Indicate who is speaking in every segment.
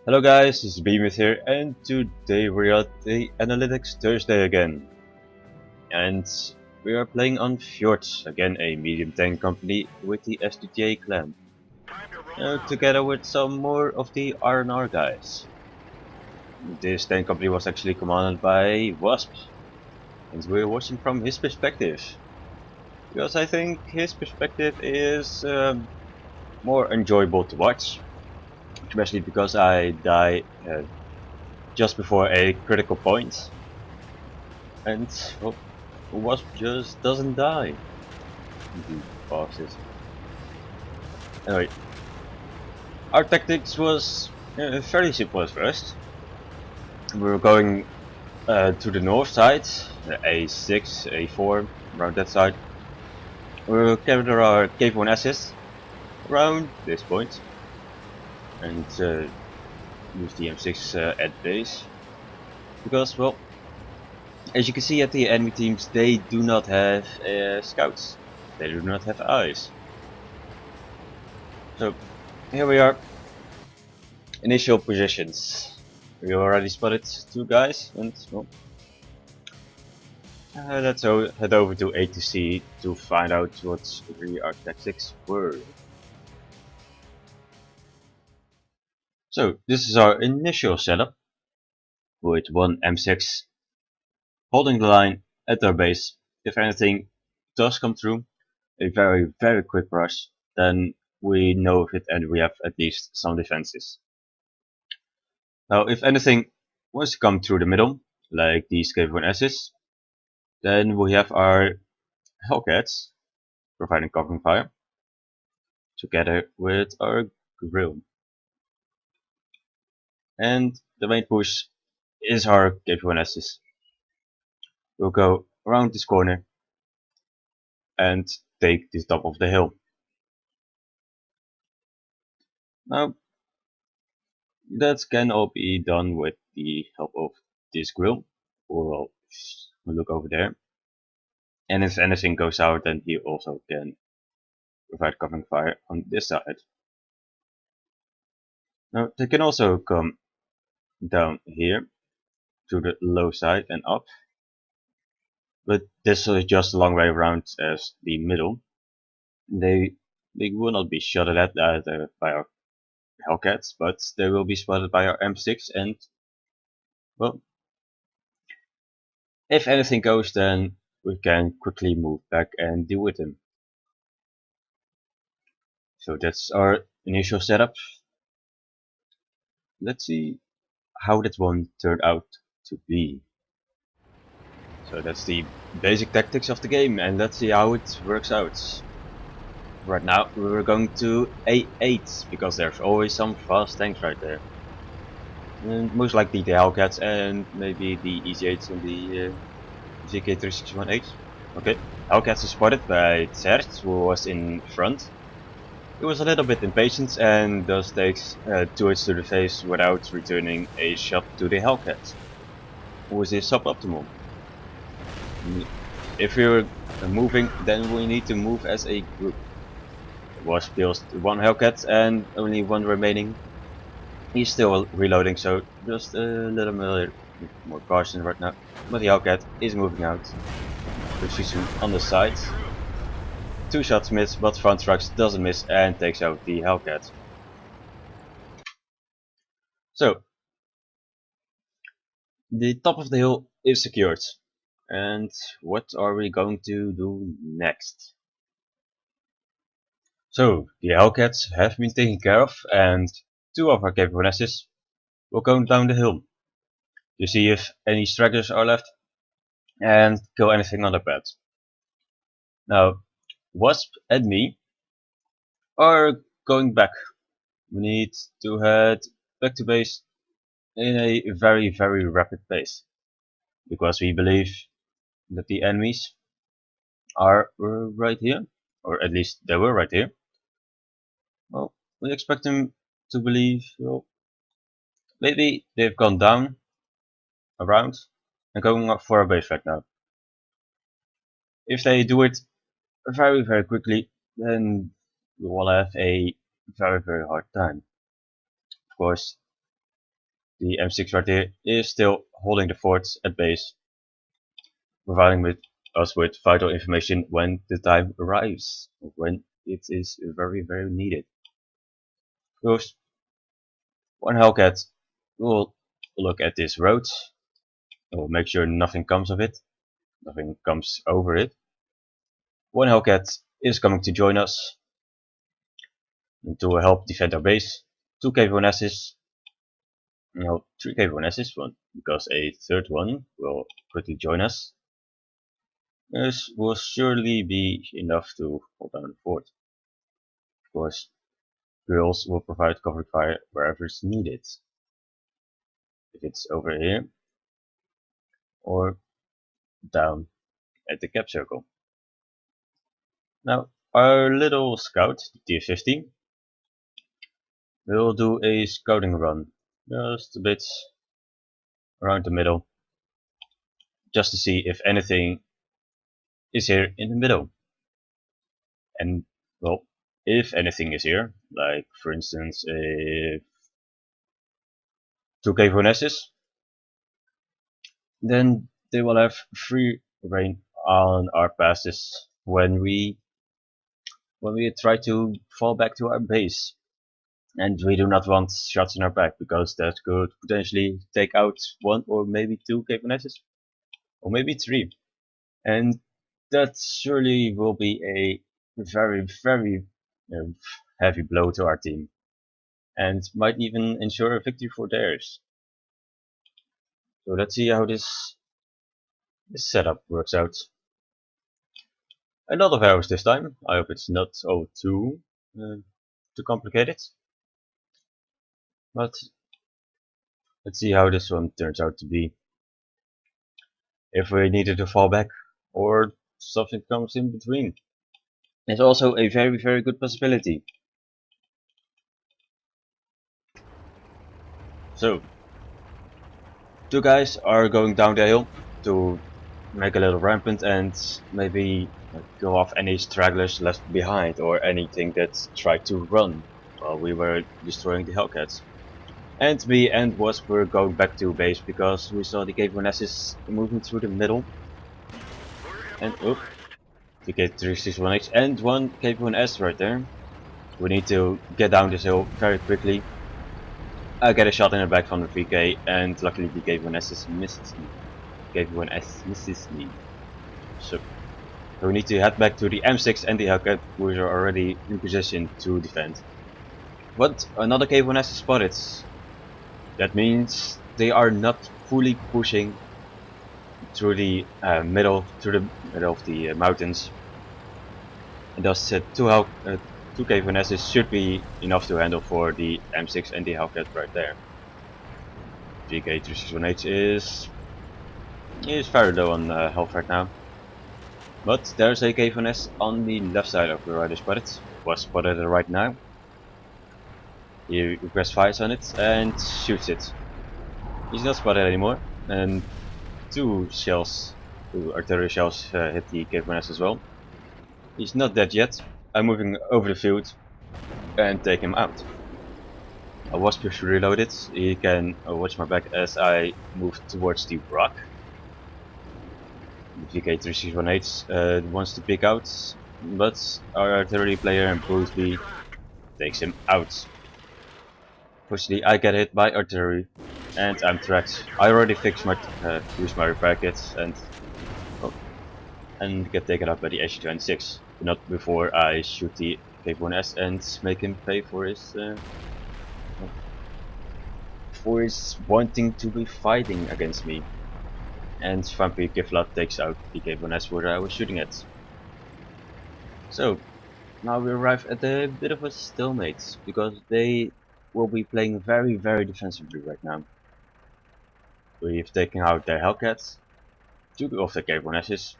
Speaker 1: Hello guys, this is Behemoth here, and today we're at the Analytics Thursday again. And we are playing on Fjord, again a medium tank company with the SGTA clan. Together with some more of the R&R guys. This tank company was actually commanded by Wasp, and we're watching from his perspective. Because I think his perspective is more enjoyable to watch. Especially because I die just before a critical point. And well, Wasp just doesn't die. You bosses. Anyway, our tactics was fairly simple at first. We were going to the north side, A6, A4, around that side. We will capture our KV-1S around this point and use the M6 at base. Because, well, as you can see at the enemy teams, they do not have scouts. They do not have eyes. So, here we are. Initial positions. We already spotted two guys, and well, let's head over to A to C to find out what really our tactics were. So, this is our initial setup, with one M6 holding the line at our base. If anything does come through, a very quick rush, then we know of it and we have at least some defenses. Now, if anything was to come through the middle, like these KV-1Ss, then we have our Hellcats providing covering fire together with our grill. And the main push is our KV-1Ss. We'll go around this corner and take the top of the hill. Now, that can all be done with the help of this grill. We'll look over there. And if anything goes out, then he also can provide covering fire on this side. Now, they can also come down here to the low side and up. But this is just a long way around as the middle. They will not be shot at by our Hellcats, but they will be spotted by our M6 and, well, if anything goes, then we can quickly move back and deal with them. So that's our initial setup. Let's see how that one turned out to be. So that's the basic tactics of the game, and let's see how it works out. Right now we're going to A8 because there's always some fast tanks right there. And most likely the Hellcats and maybe the EZ8s and the ZK3618. Okay, Hellcats is spotted by Zert, who was in front. He was a little bit impatient and thus takes 2 hits to the face without returning a shot to the Hellcat, who is suboptimal. If we're moving, then we need to move as a group. Wasp kills one Hellcat and only one remaining. He's still reloading, so just a little more caution right now. But the Hellcat is moving out. Precision on the side. 2 shots miss, but front strikes doesn't miss and takes out the Hellcat. So, the top of the hill is secured. And what are we going to do next? So, the Hellcats have been taken care of, and 2 of our KV-1Ss will go down the hill to see if any stragglers are left and kill anything on the path. Now, Wasp and me are going back. We need to head back to base in a very rapid pace, because we believe that the enemies are right here, or at least they were right here. Well, we expect them to believe, well, maybe they've gone down, around, and going up for a base right now. If they do it very quickly, then we will have a very hard time. Of course, The M6 right here is still holding the fort at base, providing us with vital information when the time arrives, when it is very needed. Of course, one Hellcat will look at this road, will make sure nothing comes of it, nothing comes over it. One Hellcat is coming to join us to help defend our base. 2 KV-1Ss, no, 3 KV-1Ss, one, because a third one will quickly join us. This will surely be enough to hold down the fort. Of course, drills will provide cover fire wherever it's needed. If it's over here or down at the cap circle. Now, our little scout, tier 50, will do a scouting run, just a bit around the middle, just to see if anything is here in the middle. And, well, if anything is here, like for instance, if 2 KV-1Ss, then they will have free reign on our passes when we try to fall back to our base. And we do not want shots in our back, because that could potentially take out 1 or maybe 2 KV-1Ss, or maybe 3. And that surely will be a very heavy blow to our team, and might even ensure a victory for theirs. So let's see how this setup works out. A lot of arrows this time. I hope it's not too complicated. But let's see how this one turns out to be. If we needed to fall back, or something comes in between. It's also a very good possibility. So, 2 guys are going down the hill to make a little rampant and maybe go off any stragglers left behind, or anything that tried to run while we were destroying the Hellcats. And me and Wasp were going back to base because we saw the KV-1Ss moving through the middle. And the K361H and 1 KV-1S right there. We need to get down this hill very quickly. I get a shot in the back from the VK, and luckily the KV-1S misses me. KV-1S misses me. So we need to head back to the M6 and the Hellcat, which are already in position to defend. But another KV-1S is spotted. That means they are not fully pushing through the middle of the mountains. And thus 2 KV-1Ss should be enough to handle for the M6 and the Hellcat right there. GK361H is very low on health right now. But there's a KV-1S on the left side of the rider spotted. Was spotted right now. He requests fires on it and shoots it. He's not spotted anymore, and 2 artillery shells hit the KV-1S as well. He's not dead yet. I'm moving over the field and take him out. A Wasp is reloaded. He can watch my back as I move towards the rock. The VK361H wants to pick out, but our artillery player and Boothby takes him out. Fortunately, I get hit by artillery and I'm tracked. I already fixed my used my repair kits and get taken out by the SGTA, but not before I shoot the KV-1S and make him pay for his wanting to be fighting against me. And Vampire Kiflat takes out the KV-1S where I was shooting at. So now we arrive at a bit of a stalemate, because they will be playing very defensively right now. We've taken out their Hellcats, 2 of the KV-1Ss,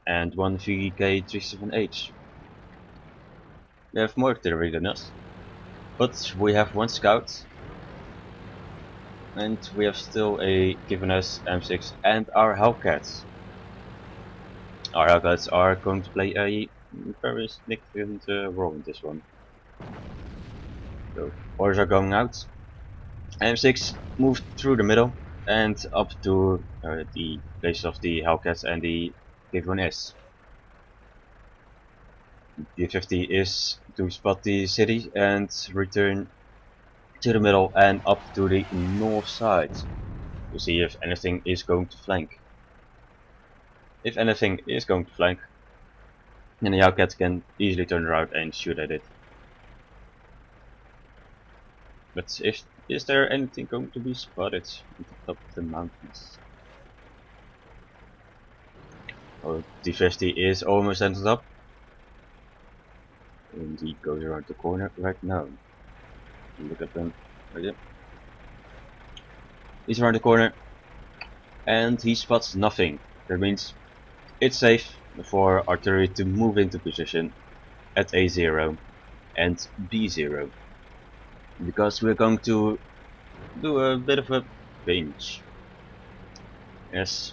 Speaker 1: and 1 VK-37H. They have more artillery than us, but we have 1 scout, and we have still a KV-1S, M6 and our Hellcats. Our Hellcats are going to play a very significant role in this one. So orders are going out. M6 moved through the middle and up to the place of the Hellcats and the KV-1S. B50 is to spot the city and return to the middle and up to the north side to see if anything is going to flank. If anything is going to flank, then the Hellcat can easily turn around and shoot at it. But is there anything going to be spotted at the top of the mountains? Oh, D50 is almost ended up. And he goes around the corner right now. Look at them. Right there. He's around the corner and he spots nothing. That means it's safe for artillery to move into position at A0 and B0. Because we're going to do a bit of a pinch. Yes.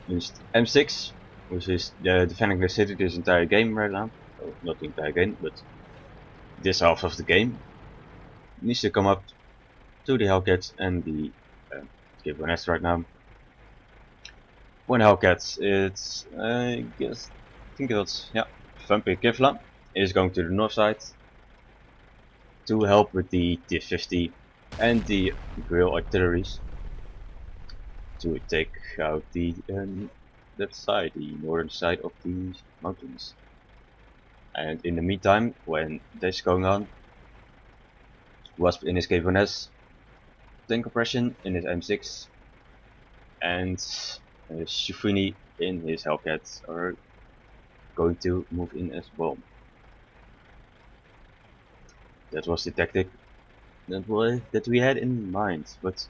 Speaker 1: M6, which is defending the city this entire game right now. Well, not the entire game, but this half of the game. Needs to come up to the Hellcats and the KV-1S right now. One Hellcats, it's I think it's Vampire Kevlar is going to the north side to help with the T-50 and the guerrilla artilleries to take out the that side, the northern side of the mountains. And in the meantime, when that's going on, Wasp in his KV-1S, tank compression in his M6, and Shifuni in his Hellcats are going to move in as well. That was the tactic that we had in mind, but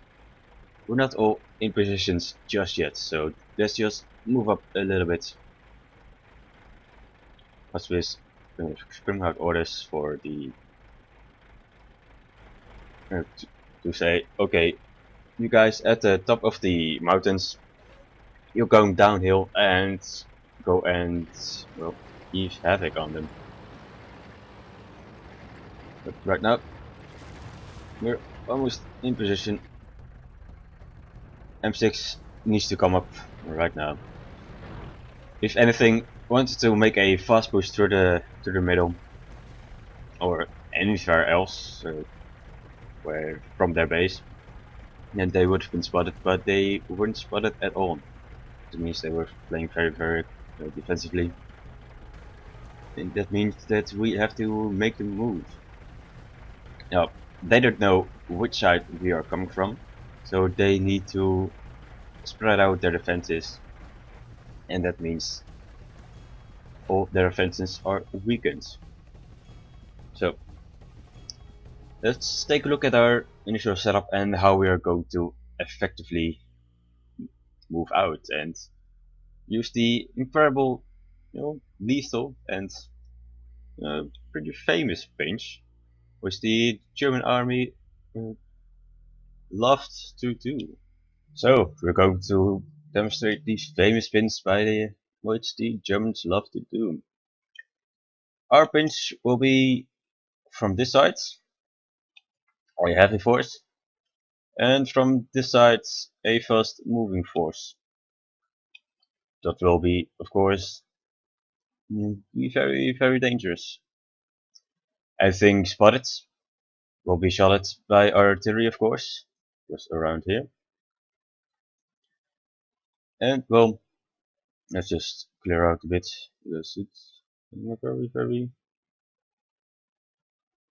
Speaker 1: we're not all in positions just yet, so let's just move up a little bit. As with screaming out orders for the to say, okay, you guys at the top of the mountains, you're going downhill and go and well heave havoc on them. But right now we're almost in position. M6 needs to come up right now. If anything, wanted to make a fast push through the middle or anywhere else where from their base, then they would have been spotted, but they weren't spotted at all. That means they were playing very defensively, and that means that we have to make the move. Now they don't know which side we are coming from, so they need to spread out their defenses, and that means all their defenses are weakened. So let's take a look at our initial setup and how we are going to effectively move out and use the incredible, lethal and pretty famous pinch, which the German army loved to do. So we're going to demonstrate these famous pins which the Germans love to do. Our pinch will be from this side, a heavy force, and from this side a fast moving force. That will be, of course, be very dangerous. I think spotted will be shot by artillery, of course, just around here. And well, let's just clear out a bit because it's very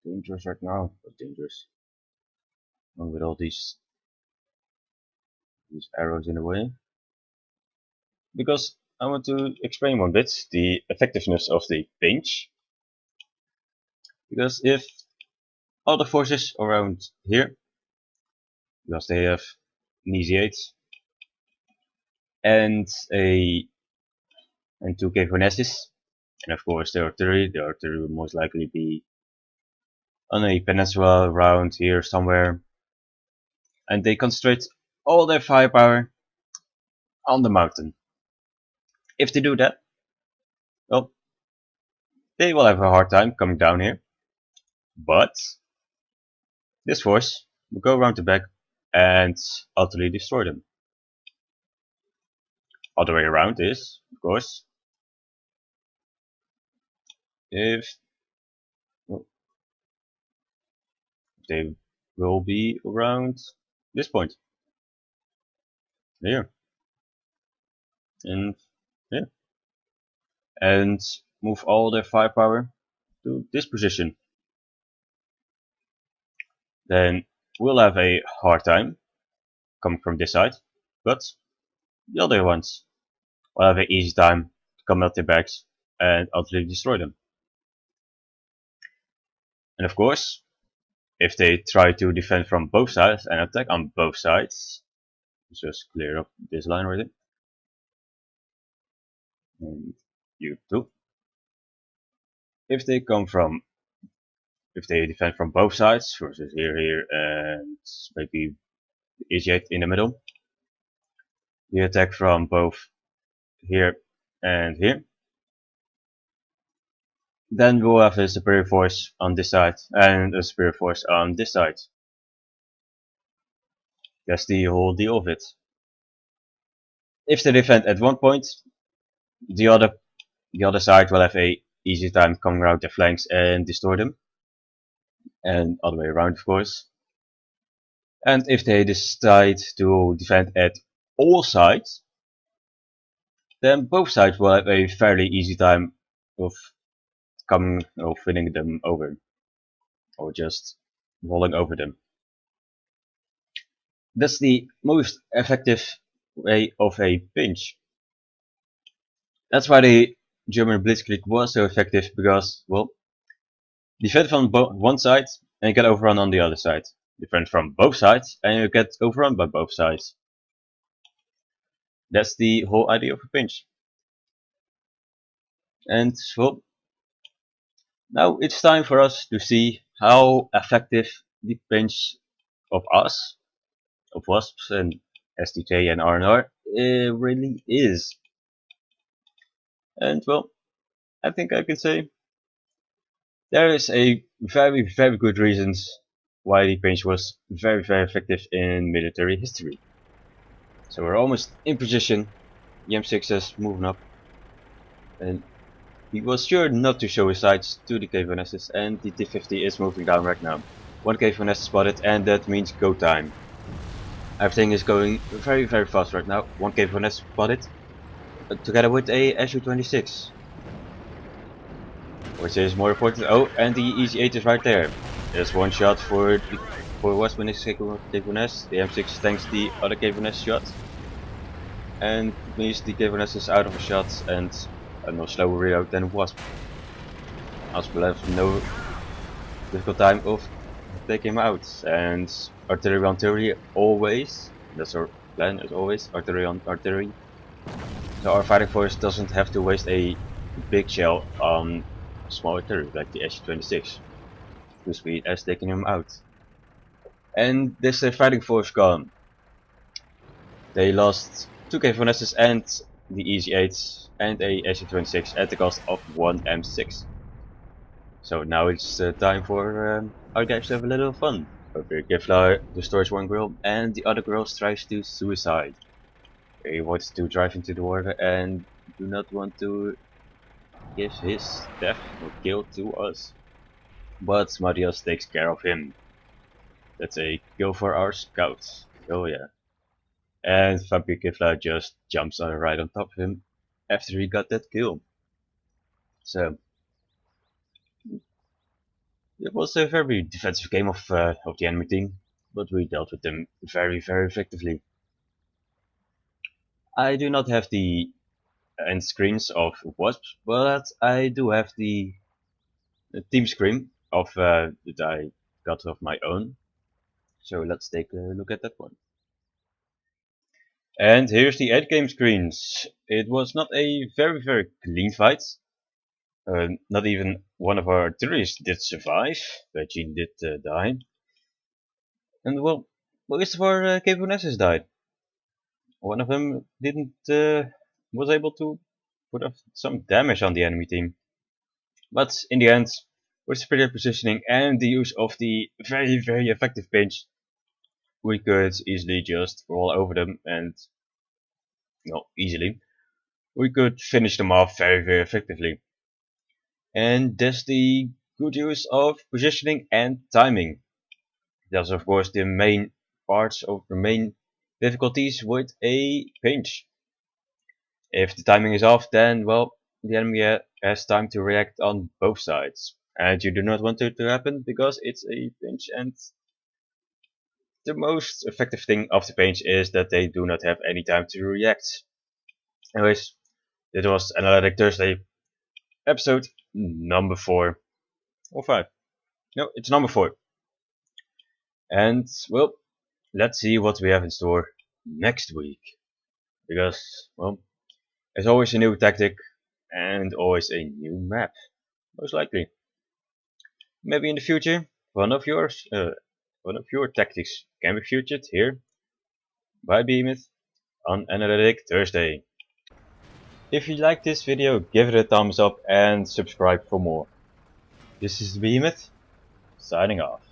Speaker 1: dangerous right now. But dangerous, with all these arrows in the way. Because I want to explain one bit the effectiveness of the pinch. Because if all the forces around here, because they have an easy 8 and two KV-1Ss, and of course the artillery will most likely be on a peninsula around here somewhere, and they concentrate all their firepower on the mountain. If they do that, well, they will have a hard time coming down here. But this force we'll go around the back and utterly destroy them. Other way around is, of course, if well, they will be around this point here, and yeah, and move all their firepower to this position. Then we'll have a hard time coming from this side, but the other ones will have an easy time to come out their backs and utterly destroy them. And of course, if they try to defend from both sides and attack on both sides, let's just clear up this line right here. And you too. If they defend from both sides, versus here, and maybe EG8 in the middle, we attack from both here and here, then we'll have a superior force on this side and a superior force on this side. That's the whole deal of it. If they defend at one point, the other side will have a easy time coming around their flanks and destroy them, and other way around, of course. And if they decide to defend at all sides, then both sides will have a fairly easy time of winning them over, or just rolling over them. That's the most effective way of a pinch. That's why the German Blitzkrieg was so effective, because, well, defend from one side and you get overrun on the other side. Defend from both sides and you get overrun by both sides. That's the whole idea of a pinch. And, well, now it's time for us to see how effective the pinch of us, of Wasps and SGTA and RNR, really is. And, well, I think I can say there is a very, very good reasons why the pinch was very, very effective in military history. So we're almost in position. The M6 is moving up, and he was sure not to show his sights to the KV-1S, and the T-50 is moving down right now. One KV-1S spotted, and that means go time. Everything is going very, very fast right now. One KV-1S spotted, together with a SU-26. Which is more important. Oh, and the EG8 is right there. There's one shot for Wasp and his KV-1S. The M6 tanks the other KV-1S shot. And means the KV-1S is out of a shot and a no slower reload than Wasp. Wasp will have no difficult time of taking him out. And artillery on artillery always. That's our plan as always. Artillery on artillery. So our fighting force doesn't have to waste a big shell on small artillery like the SG-26, whose speed has taken him out. And this fighting force gone. They lost 2 KV-1Ss and the EG-8 and a SG-26 at the cost of 1 M6. So now it's time for our guys to have a little fun. Over here, Kevlar destroys one girl and the other girl strives to suicide. He wants to drive into the water and do not want to give his death or kill to us. But Marius takes care of him. That's a kill for our scouts. Oh yeah. And Vampire Kevlar just jumps right on top of him after he got that kill. So it was a very defensive game of the enemy team, but we dealt with them very, very effectively. I do not have the end screens of Wasps, but I do have the team screen of that I got of my own. So let's take a look at that one. And here's the end game screens. It was not a very, very clean fight. Not even one of our artilleries did survive. Veggie did die. And well, most of our KV-1Ss died. One of them didn't was able to put up some damage on the enemy team. But in the end, with superior positioning and the use of the very, very effective pinch, we could easily just roll over them and, easily, we could finish them off very effectively. And that's the good use of positioning and timing. That's of course the main parts of the main difficulties with a pinch. If the timing is off, then well, the enemy has time to react on both sides. And you do not want it to happen because it's a pinch, and the most effective thing of the pinch is that they do not have any time to react. Anyways, this was Analytic Thursday, episode number 4 or 5. No, it's number 4. And well, let's see what we have in store next week. Because, well, there's always a new tactic and always a new map. Most likely. Maybe in the future, one of your tactics can be featured here by Behemoth on Analytic Thursday. If you like this video, give it a thumbs up and subscribe for more. This is Behemoth, signing off.